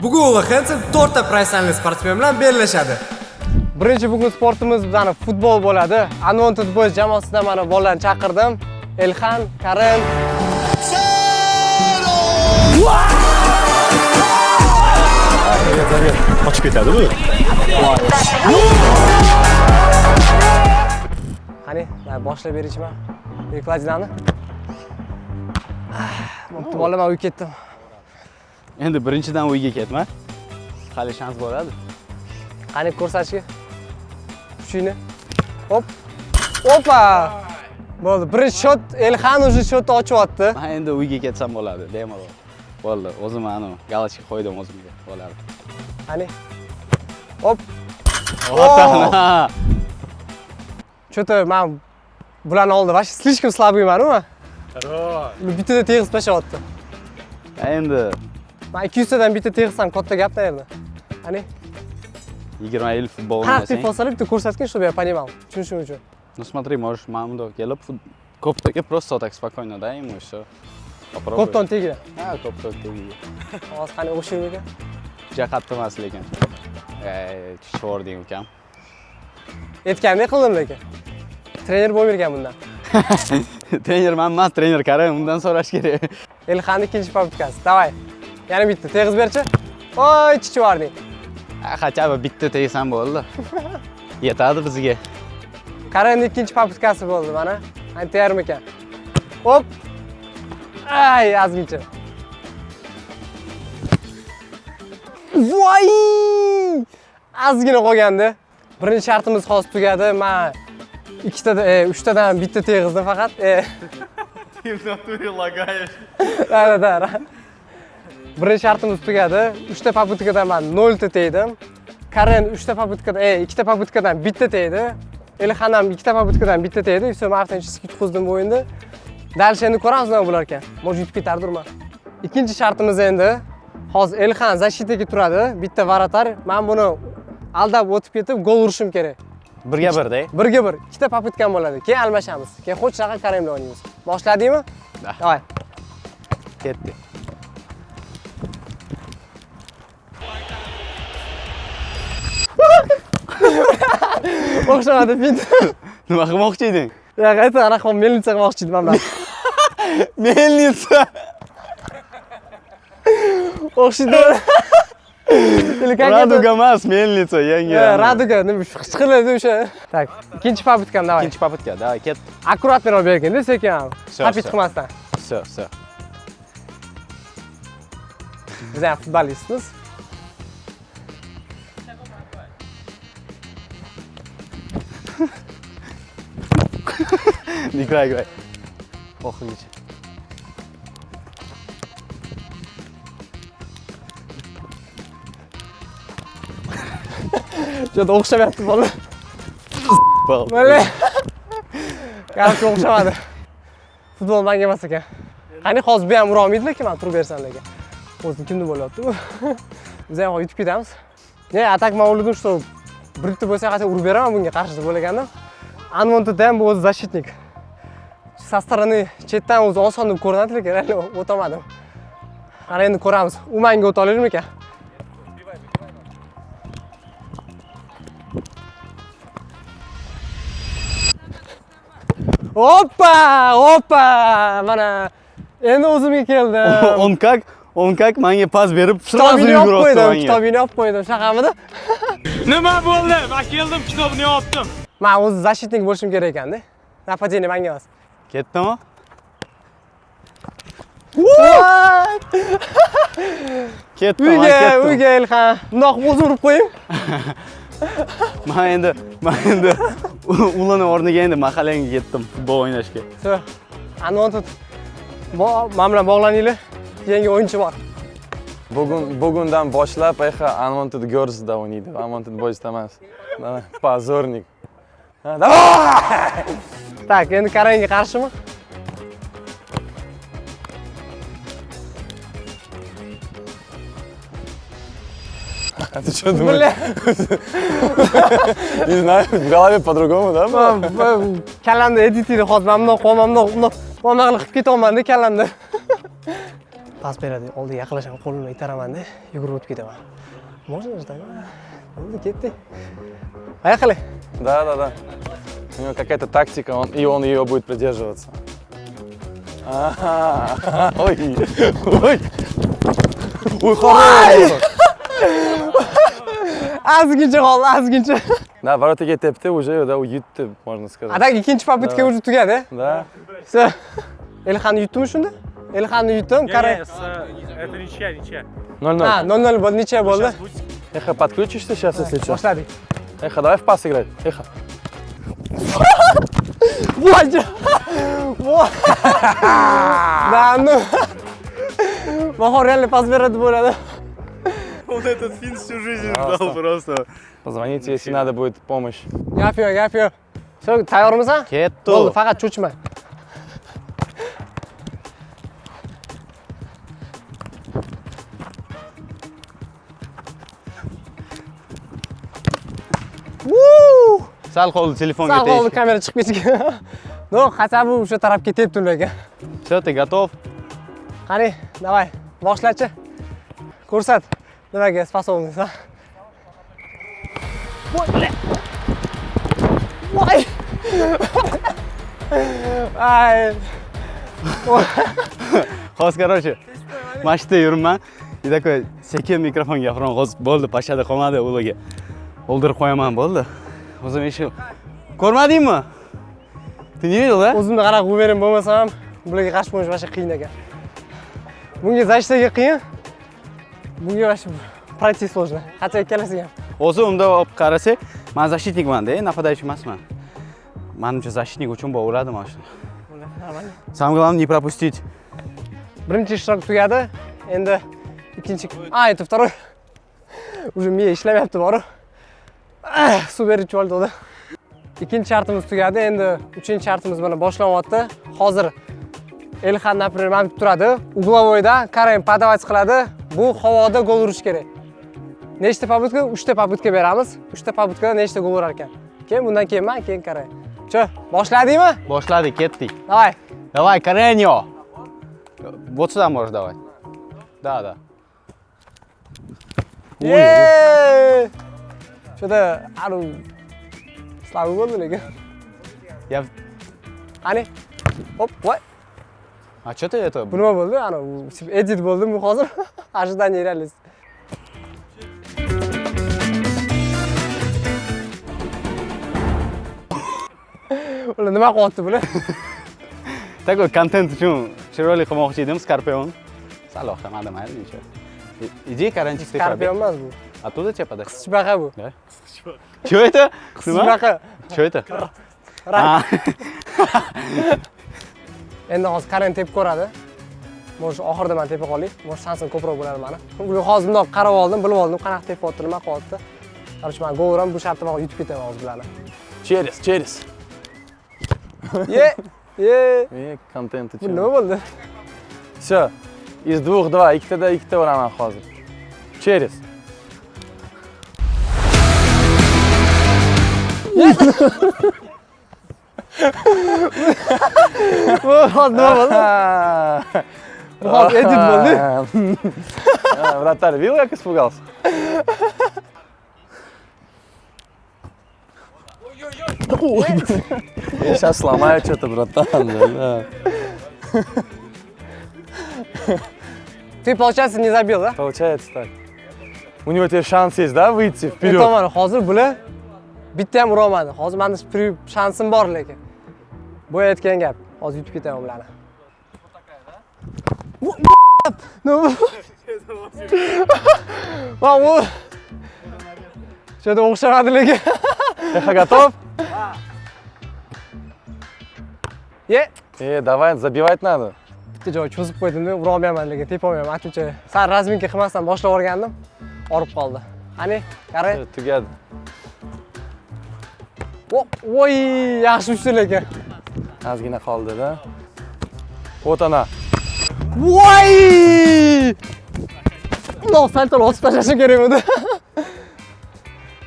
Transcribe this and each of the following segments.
Bugun Ulla Hansen 4 ta professional sportsmen bilan bellashadi. Birinchi bugun sportimiz bizning futbol bo'ladi. Unwanted Boys jamoasidan mana bolalarni chaqirdim. Elxan, Karim. Qochib ketadi bu. Qani, men boshlab berishman. Rekladinani. Bo'pti, bola, men uyga ketdim. Endi birinchidan uyga ketma. Hali shans bo'ladi. Qani ko'rsatishga. Kuchingni. Hop. Opa! Bo'ldi. Birinchi shot Elxan o'zi shotni ochyapti. Men endi uyga ketsam bo'ladi, bemalol. Bo'ldi, o'zim ana galochka qo'ydim o'zimga, bo'ladi. Qani. Hop. Otana. Что-то men bularni oldi, вообще слишком слабыйman-ku men. Bittada tegib tashlayapti. Endi Men 200 tadan bitta tegizsam katta gapda endi. Qani. 20 yil futbol Ты o'ynasang. посмотри, ты ko'rsatgin, чтобы я понимал. Tushunishim uchun. Ну смотри, можешь маму kelib koptaga просто так спокойно дай ему и всё. Попробуй. Kopton tegdi. Ha, koptok tegdi. Hozir qani o'xshaydi ekan. Juda qattiq emas lekin. Sho'rding ukam. Aytgandek qildim lekin. Trener bo'lmagan bundan. Trener men emas, trener Karim, undan so'rash kerak. Elxan ikkinchi popkasi. Davay. Yana bitta teg'iz berchi. Voy, chichvarding. Хотя бы bitta tegsam bo'ldi. Yetadi bizga. Karim ikkinchi popkasi bo'ldi mana. Ani tayyormi ekan? Hop. Ay, azgincha. Voy! Azgina qolgandi. Birinchi shartimiz hozir tugadi. Men 3 tadan bitta tegizdim faqat. Ты в натуре лагаешь. Da. Birinchi shartimiz tugadi. 3 ta poputkadan men 0 ta tegdim. Karin 3 ta poputkadan, 2 ta poputkadan bitta tegdi. Elxan ham 2 ta poputkadan bitta tegdi. Все, men avtomatически yutqizdim bu o'yinda. Dalish endi ko'ramiz nima bo'lar ekan. Может yutib ketardirman. Ikkinchi shartimiz endi hozir Elxan защитаga turadi. Bitta varatar. Men buni aldab o'tib ketib gol urishim kerak. Birga birda. Birga bir. 2 ta poputkam bo'ladi. Keyin almashamiz. Keyin xo'jaqa Karim bilan o'ynaymiz. Boshladingmi? Davay. Ketdi. O'xshamadi fint. Nima qilmoqchi eding? Ya qayta raqam melnitsa qilmoqchi edim men. Melnitsa. O'xshaydi. Raduga emas, melnitsa, yangi. Raduga, nima qichqiradi o'sha. Tak, ikkinchi poputkam davay. Ikkinchi poputka, davay, ket. Akkuratni olib bergin-da, sekin ham. Hapit qilmasdan. Все. Biz ham futbolistmiz. Играй. Oxirgacha. Juda o'xshamayapti bola. Bol. Mana. Qarab o'xshamadi. Futbol menga emas ekan. Qani hozir bu ham ura olmaydi lekin men turib bersam lekin. O'zi kimda bo'lyapti bu? Biz ham yutib ketamiz. Ne, atak men o'yladim, что bitta bo'lsa qancha urib beraman bunga qarshi bo'lganda. Unwanted ham bu o'zi защитник. Со стороны chetdan o'zi oson deb ko'rinadi lekin o'tamadim. Qara endi ko'ramiz. U menga o'ta oladimi ekan? Hoppa! Mana endi o'zimga keldi. On как menga pas berib, kitobini olib qo'ydim. Kitobini olib qo'ydim. Shaqamidi? Nima bo'ldi? Men keldim, kitobni oldim. Men o'zi защитник bo'lishim kerak ekanda. Нападение menga emas. Ketdimi? Ketdim. Uyga Elxan. Bundoq o'zim urib qo'ying. Men endi ulani o'rniga endi mahallaga ketdim futbol o'ynashga. So, Unwanted men bilan bog'laninglar. Yangi o'yinchi bor. Bugundan boshlab Unwanted Girls'da o'ynaydi. Unwanted Boys'da emas. Позорник. Tak, endi Karimga qarshimi? Ты что думаешь? Не знаю, в голове по-другому, да? Kallamda editini hozir men bundoq qilib ketyapman-da, kallamda. pas beradi. Oldiga yaqinlashaman, qo'limni itaraman-da, yugurib o'tib ketaman. Можно ждать? Bo'ldi, ketdik. Поехали. Да. У него какая-то тактика, он ее будет придерживаться. Ага. Ой. Ой, хорош. Ozgincha qoldi, ozgincha. Да, вороtaga tepdi, уже да, yutdi, можно сказать. Adak ikkinchi попытка уже tugadi. Да. Все. Elxonni yutdimi shunda? Elxonni yutdim, qarang. Это ничья. 0-0. Ha, 0-0 bo'ldi, necha bo'ldi? Эхо, подключишься сейчас, если что? Boshladik. Эхо, давай в пас играть. Эхо. Voy. Voy. Да, ну. Bahor reально pas beradi bo'ladi. Он этот фин всю жизнь ждал просто. Позвоните, если надо будет помощь. Gap yo'q. Все, tayyormisan? Ketdi. Bo'ldi, faqat cho'chma. Sal qoldi telefonga Sal qoldi tegish. kamera chiqib ketgan. No, hasabu o'sha tarafga tepdi ularga. Всё, ты готов? Qani, давай, boshlachi. Ko'rsat. Nimaga способность, ha? Voy. Ay. Hozir, короче, mana shu yerda yuribman. И такой sekin mikrofon gapiraman. Hozir bo'ldi, pashada qolmadi ularga. O'ldirib qo'yaman, bo'ldi. O'zim eshib. Ko'rmadingmi? Ты не видел, да? O'zimni qarab qo'yverim bo'lmasa ham bularga qarshi bo'lish vaqti qiyin ekan. Bunga zashtaga qiyin. Bunga vaqti пройти сложно. Qancha ikkalasiga ham. O'zi unda olib qarasak, men защитникman-da, нападающий emasman. Menimcha защитник uchun bo'laveradi mana shu. Самое главное не пропустить. Birinchi ishtirok tugadi. Endi ikkinchi. Это второй. Уже miya ishlamayapti bor. Super ritual bo'ldi. Ikkinchi shartimiz tugadi. Endi uchinchi shartimiz mana boshlanyapti. Hozir Elxan, например, mana bu turadi. Uglovoyda Karim подавать qiladi. Bu havoda gol urish kerak. Nechta попытка? 3 ta попытка beramiz. 3 ta попыткада nechta gol urar ekan. Keyin bundan keyin men, keyin Karim. Cho, boshladingmi? Boshladik, ketdik. Давай. Давай, Кареньо. Вот сюда можешь давать. Да. Yeee! Shoda anu slavi bo'ldi lekin. Я... Qani? Hop, voy. А что ты это? Bu nima bo'ldi? Anu edit bo'ldi bu hozir. Ожидание реальность. Ular nima qilyapti bular? Такой контент uchun chiroyli qilmoqchi edim, Scorpion. Sal oqamadi, mayli nechun. Иди, Karanchik, ты Scorpion emas bu. Оттуда тебе подать? Qisqichbaqa bu. Да. Что это? Qisqichbaqa. Что это? Rak. Endi hozir Karim tepib ko'radi. Mo'sh oxirida men tepib qolay. Mo'sh shansim ko'proq bo'ladi meni. Bular hozir bundoq qarab oldim, bilib oldim qanaqa tepyapti, nima qilyapti. Qarshi men gol uraman, bu shartda men yutib ketaman hozir bularni. Через. Ye. Kontent Bu uchun. nima bo'ldi? Все. Из 2-2, ikkita uraman hozir. Через. Bu hozir nima bo'ldi? Bu hozir edit bo'ldi. Вратарь, видел, как испугался? Я сейчас сломаю что-то, братан. Да. Ты, получается, не забил, да? Получается так. У него теперь шанс есть, да, выйти вперед? Aytaman, hozir bular bitta ham urolmadi. Hozir menda shansim bor lekin. Bu aytgan gap. Hozir yutib ketaman bularni. Nima? Va bu Shoda o'xshamadi lekin. Эхо, готов? Ye. Давай, забивать надо. Bitta joy cho'zib qo'ydim-da, ura olmayman lekin, tepa olmayman. Aytuvchi, sal razminka qilmasdan boshlab o'rgandim. Orib qoldi. Qani, qara. Tugadi. Voy, yaxshi uchdi lekin. Ozgina qoldi, da. Вот она. Voy! Uloq salto osib tashlashim kerak edi.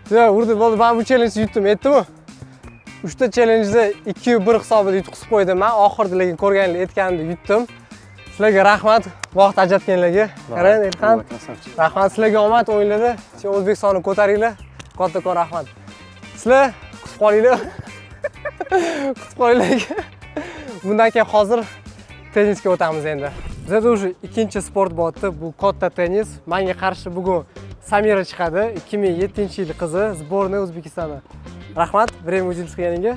Ya, urdi, bo'ldi. Men bu challenjni yutdim, aytdimi? 3 ta challenjda 2-1 hisobida yutqizib qo'ydim men. Oxirida lekin ko'rganinglar aytganimdek yutdim. Sizlarga rahmat. vaqt ajratganlarga. Qarang, Ilham. Rahmat sizlarga, omad o'yinlarda. O'zbekistonni ko'taringlar. Kattakon rahmat. Sizlar kutib qolinglar. Kutib qolinglar. Bundan keyin hozir tennisga o'tamiz endi. Bizda уже ikkinchi sport bo'lyapti. Bu katta tennis. Menga qarshi bugun Samira chiqadi. 2007-yil qizi, sborniy O'zbekistoni. Rahmat, время uzingiz qilganingga.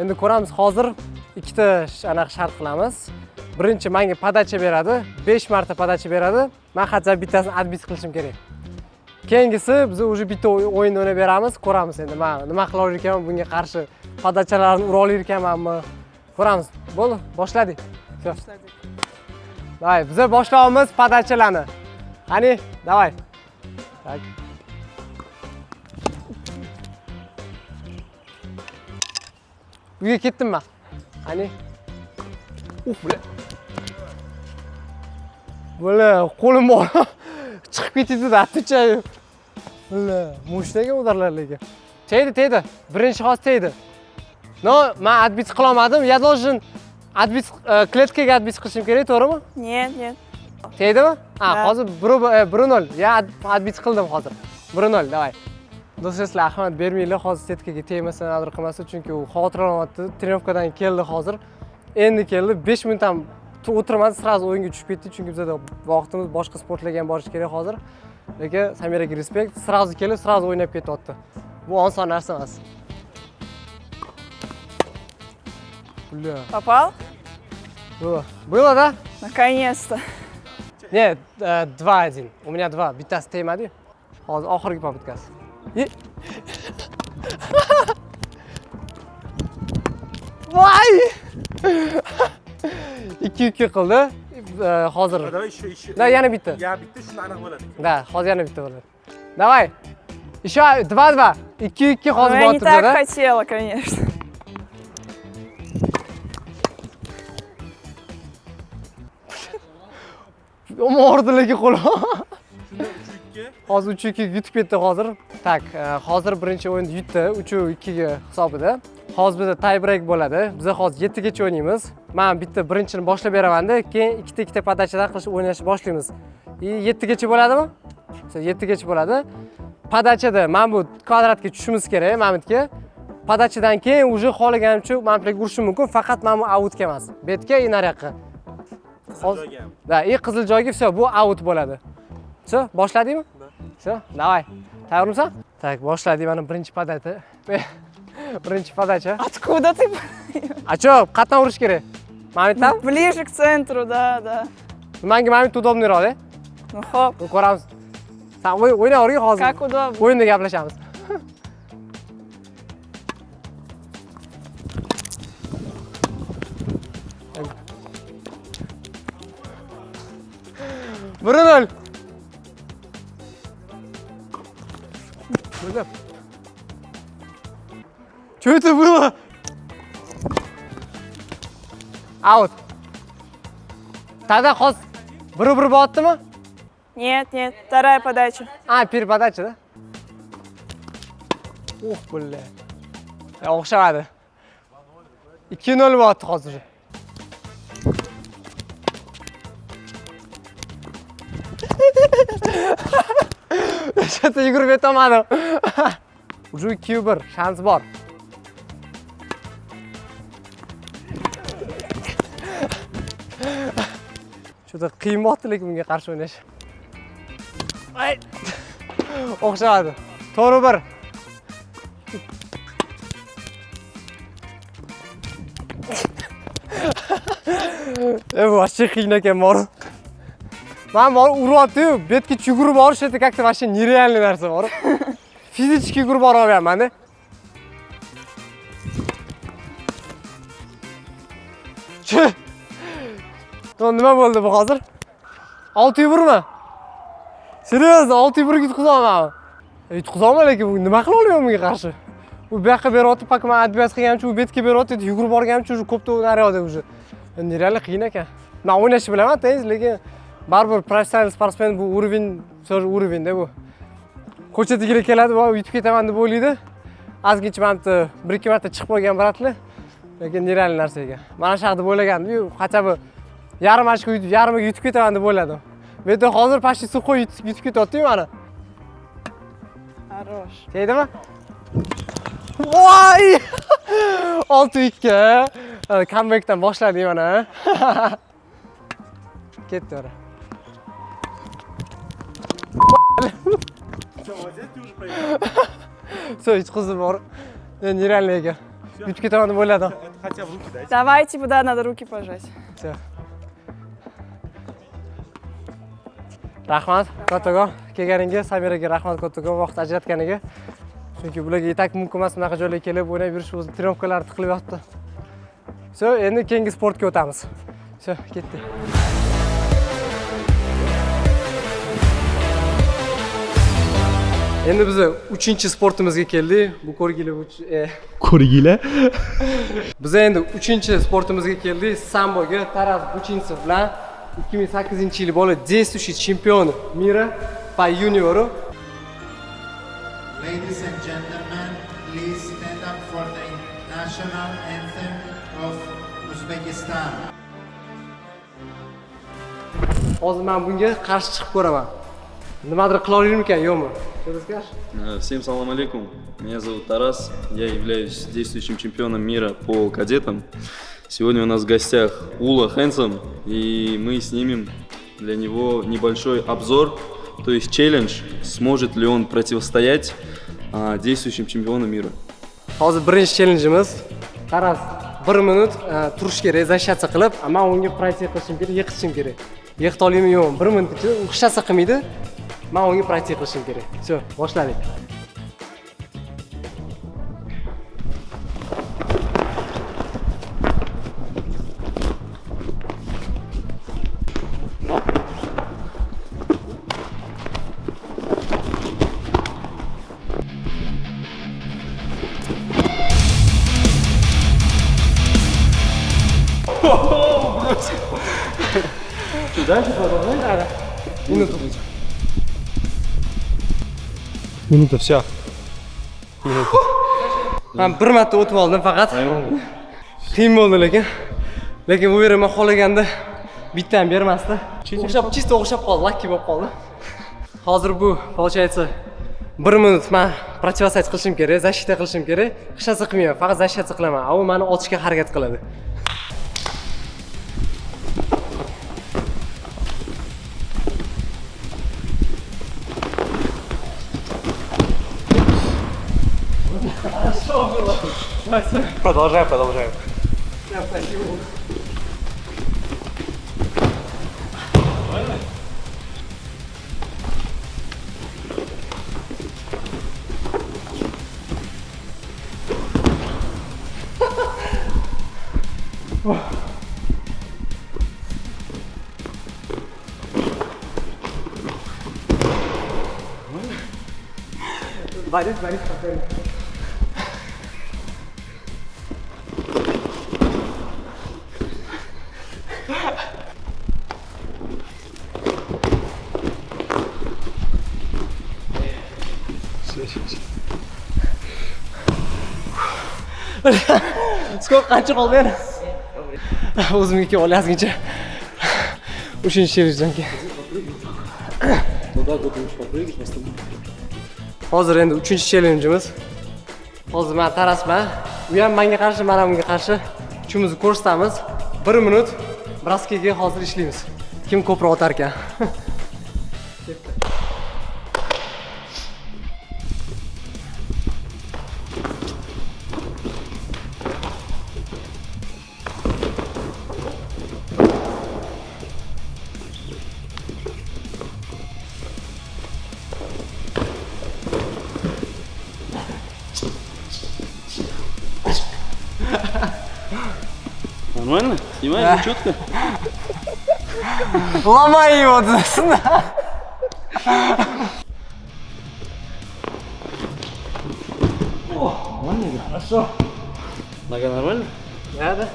Endi ko'ramiz, hozir ikkita anaqa shart qilamiz. Birinchi menga podacha beradi, 5 marta podacha beradi. Men hatto bittasini отбить qilishim kerak. Keyingisi biz уже bitta o'yin o'ynab beramiz, ko'ramiz endi. Men nima qila olar ekanman bunga qarshi podachalarni ura olar ekanmanmi? Ko'ramiz. Bo'ldi, boshladik. Boshladik. Davay, biz boshlaymiz podachalarni. Qani, davay. Tak. Uyga ketdim men. Qani. Bo'la, qo'lim bor. Chiqib ketdi-da, atcha. Bo'la, mushtaga udarlar lekin. Tegdi. Birinchi xos tegdi. No, men отбить qila olmadim. Я должен отбить kletkaga отбить qilishim kerak, to'g'rimi? Нет. Tegdimi? Hozir 1-0. Ya отбить qildim hozir. 1-0, davay. Do'stlar, rahmat bermanglar, hozir setkaga tegmasa, nadir qilmasa, chunki u xotirlanyapti. Trenovkadan keldi hozir. Endi keldi, 5 minut ham o'tirmadi, sразу o'yinga tushib ketdi, chunki bizda vaqtimiz boshqa sportlarga ham borish kerak hozir. Lekin Samiraga respekt, sразу kelib, sразу o'ynab ketyapti. Bu oson narsa emas. Bля. Попал? Было, да? Наконец-то. Нет, 2-1. У меня 2. Bittasi tegmadi. Hozir oxirgi попыткasi. Voy! 2-2 qildi. Hozir. Da, yana bitta. Ya bitta shuni aniq bo'ladi. Da, hozir yana bitta bo'ladi. Давай. Еще 2-2. 2-2 hozir Я не bo'lyapti так bizda. хотела, конечно. O'mordiligi qo'lim. Hozir 3-2 yutib ketdi hozir. Tak, hozir birinchi o'yinda yutdi, 3-2 ga hisobida. Hozir bizda tie break bo'ladi. Biz hozir 7 gacha o'ynaymiz. Men bitta birinchini boshlab beraman-da, keyin ikkita podachadan qilib o'ynashni boshlaymiz. 7 gacha bo'ladimi? 7 gacha bo'ladi. Podachada men bu kvadratga tushishimiz kerak, Mamidga. Podachadan keyin уже xohlaganimcha men bilan urishim mumkin, faqat men bu outga emas. Betga и naryoqqa. Da, qizil joyga все, bu out bo'ladi. Все, boshladingmi? Все, давай. Tayyormisan? Tak, boshladik. Mana birinchi podacha. Birinchi podacha. Откуда ты? A chё, qatdan urish kerak? Mamiddan? Ближе к центру, да. Menga Mamid udobniroq, da. Ну хоп, Ko'ramiz. Sen o'ynayver hozir. как удобно. O'yinda gaplashamiz. Birinol. Böyle. Что это было? Out. Тогда хоз 1-1 bo'lyaptimi? Нет, вторая подача. Переподача, да? Ух, бля. O'xshamadi. 2-0 bo'lyapti hozir. Shata yugurib yetolmadim. Уже 2-1, shans bor. Juda qiyin bo'lyapti lekin bunga qarshi o'ynash. O'xshamadi. 4-1. Bu вообще qiyin ekan bor. Men bor uryapti-yu, betga yugurib borish edi, как-то вообще нереальный narsa bor. Fizически yugurib bora olmayapman-da. Nima bo'ldi bu hozir? 6-1 mi? Seriozno 6-1 yutqizolmadim. Yutqizolmadim, lekin bu nima qila olaman bunga qarshi? U bu yoqqa beryapti, pakman adbiyat qilganimcha, u betga beryapti, yugurib borganimcha уже ko'pda o'ynaryoqdi уже. Нереально qiyin ekan. Men o'ynashni bilaman, tennis, lekin baribir professional sportsmen bu urovень-da bu. Ko'chatiga keladi va yutib ketaman deb o'ylaydi. Ozgincha men 1-2 marta chiqib qo'ygan bratlar. Lekin nereal narsa ekan. Mana shu haqda o'ylagandim-yu, qachon bu yarim ochko yarimiga yutib ketaman deb o'yladim. Bu yerda hozir почти сухой yutib ketyapti-yu mani. Хорош. Tegdimi? Voy! 6-2. Comebackdan boshladik mana. Ketdi ora. Все, yutqizdim bor. Endi nerealniga. Yutib ketaman deb o'yladim. Давайте, да, надо руки пожать. Все. Rahmat, Kattakon. Kelganiga, Samiraga rahmat Kattakon vaqt ajratganiga. Chunki bularga yetak mumkin emas bunaqa joylarga kelib o'ynab yurish o'zi trenirovkalarni tiqilib yotdi. Все, endi keyingi sportga o'tamiz. Все, ketdi. Endi biz 3-sportimizga keldik. Bu ko'rgilar. Biz endi 3-sportimizga keldik. Samboga Taras Buchinsev bilan 2008-yil bo'lib действующий чемпион мира по юниору. Ladies and gentlemen, please stand up for the national anthem of Uzbekistan. Hozir men bunga qarshi chiqib ko'raman. Nimadir qila olarmikan, yo'qmi? Всем салам алейкум. Меня зовут Тарас. Я являюсь действующим чемпионом мира по кадетам. Сегодня у нас в гостях Ула Хэнсом, и мы снимем для него небольшой обзор, то есть челлендж, сможет ли он противостоять действующим чемпионам мира. Hozir birinchi challengeimiz Taras 1 minut turish kerak, защищаться qilib, men unga prayt qilishim kerak, yiqitishim kerak. Yiqita olaymi yo'qmi? 1 minut ichida u hech narsa qilmaydi. Men unga prayt qilishim kerak. Все, boshladik. Дальше продолжай, да. Минуту. Minuta, все. Men bir marta o'tib oldim faqat. Qiyin bo'ldi lekin bu yerga men xohlaganda bitta ham bermasdi. Чисто o'xshab qoldi, lucky bo'lib qoldi. Hozir bu, получается, 1 minut men противостоять qilishim kerak, защита qilishim kerak. Hech narsa qilmayman, faqat защита qilaman. U meni otishga harakat qiladi. Продолжаем. Борис, спокойно. Skor qancha qoldi yana? O'zimga olyazguncha 3-challenge keyin. Hozir endi 3-challengeimiz. Hozir men Tarasman. U ham menga qarshi, men ham unga qarshi. Uchimizni ko'rsatamiz. 1 minut braskaga hozir ishlaymiz. Kim ko'proq otar ekan? Нормально? Снимаешь четко? Ломай его туда-сюда. Нормально? Хорошо. Нога нормально? Да.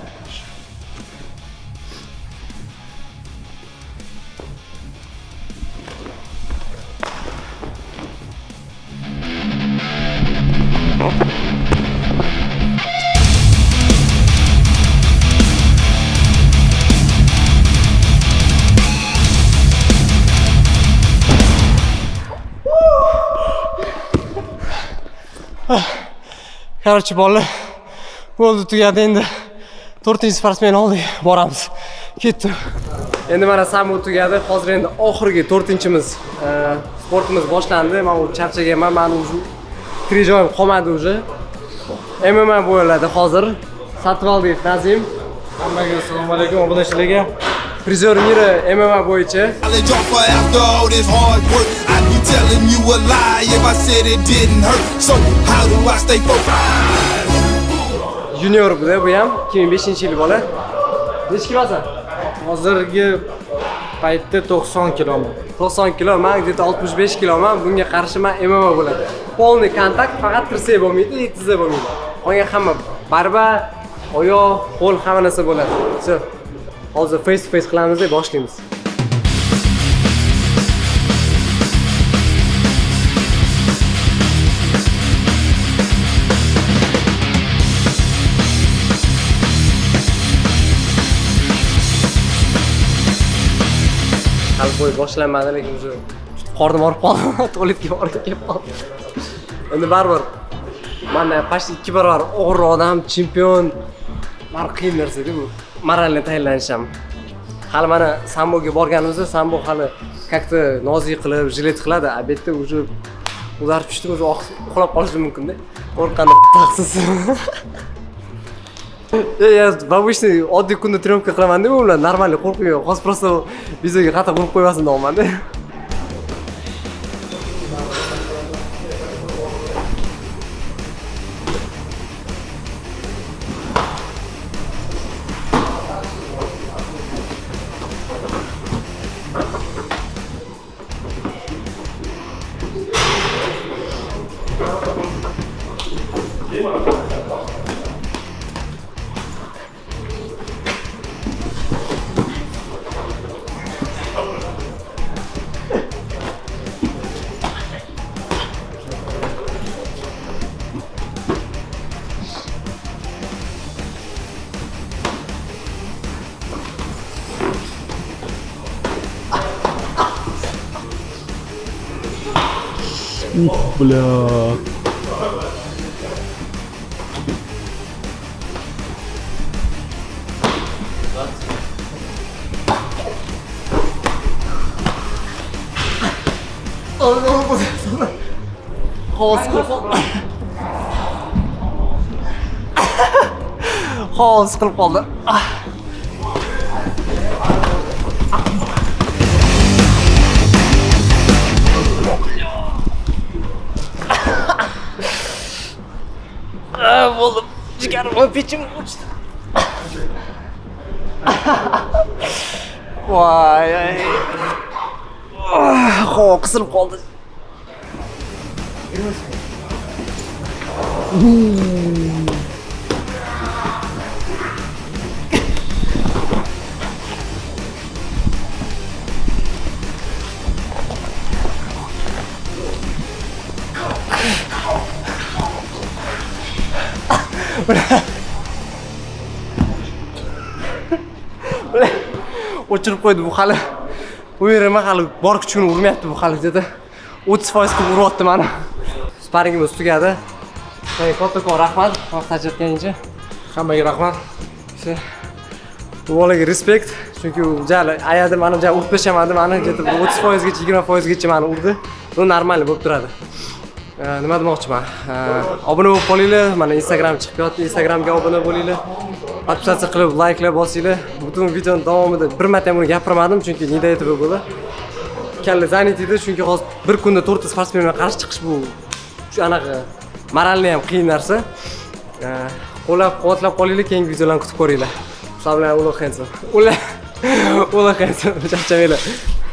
Короче, bolalar, bo'ldi, tugadi endi. 4-sportsmen oldik, boramiz. Ketdi. Endi mana sambo tugadi. Hozir endi oxirgi 4-miz sportimiz boshlandi. Men u charchaganman, meni уже kirijoyim qolmadi уже. MMA bo'ladi hozir. Satvaldiyev Nazim. Hammaga assalomu alaykum obunachilarga. Prizor mira MMA bo'yicha. After all this hard work, I'd be telling you a lie if I said it didn't hurt. So how do I stay focused? Junior bu ham 2005-yil bola. Necha kilosan? Hozirgi paytda 90 kiloman. 90 kilo, men где-то 65 kiloman. Bunga qarshi men MMA bo'ladi. Polni kontakt, faqat tirsak bo'lmaydi, yetizsa bo'lmaydi. Qolgan hamma barba, oyoq, qo'l hamma narsa bo'ladi. Shu. Hozir face to face qilamiz deb boshlaymiz. Hali bo'y boshlanmadi, lekin o'sha qornim og'rib qoldi, tualetga borib kelib qoldim. Endi baribir mana почти 2 barobar og'ir odam, chempion, mana qiyin narsa-ku bu. Moralni tayyorlanish ham. Hali mana samboga borganimizda sambo hali как-то nozik qilib, jilet qiladi. A bu yerda уже ularib tushdi, уже uxlab qolishi mumkin-da. Qo'rqqanda taqsiz. Я обычно oddiy kunda trenovka qilaman-da, bu bilan normalniy qo'rquv yo'q. Hozir просто vizaga xato qilib qo'ymasin deyapman-da. Бля. Hozir qilib qoldi. Bo'ldim. Jigarim pechim uchdi. Voy. Ho, qisilib qoldi. O'chirib qo'ydi bu hali. U yerima hali bor kuchini urmayapti bu hali dedi. 30% qilib uryapti meni. Sparingimiz tugadi. Kattakon rahmat, vaqt ajratganingiz. Hammaga rahmat. Bu bolaga respekt. Chunki u jali ayadi meni jali urib tashamadi, meni где-то 30% gacha 20% gacha meni urdi. Bu normal bo'lib turadi. Nima demoqchiman? Obuna bo'lib qolinglar. Mana Instagram chiqib yotdi. Instagramga obuna bo'linglar. Podpisatsiya qilib, layklab bosinglar. Butun videoning davomida bir marta ham buni gapirmadim, chunki nida aytib bo'ldi. Kalla zanit edi, chunki hozir bir kunda 4 sportsmen bilan qarshi chiqish bu shu anaqa moralni ham qiyin narsa. Qo'llab-quvvatlab qolinglar, keyingi videolarni kutib ko'ringlar. Hisoblan ulug' Hanson. Ulug' Hanson, charchamanglar.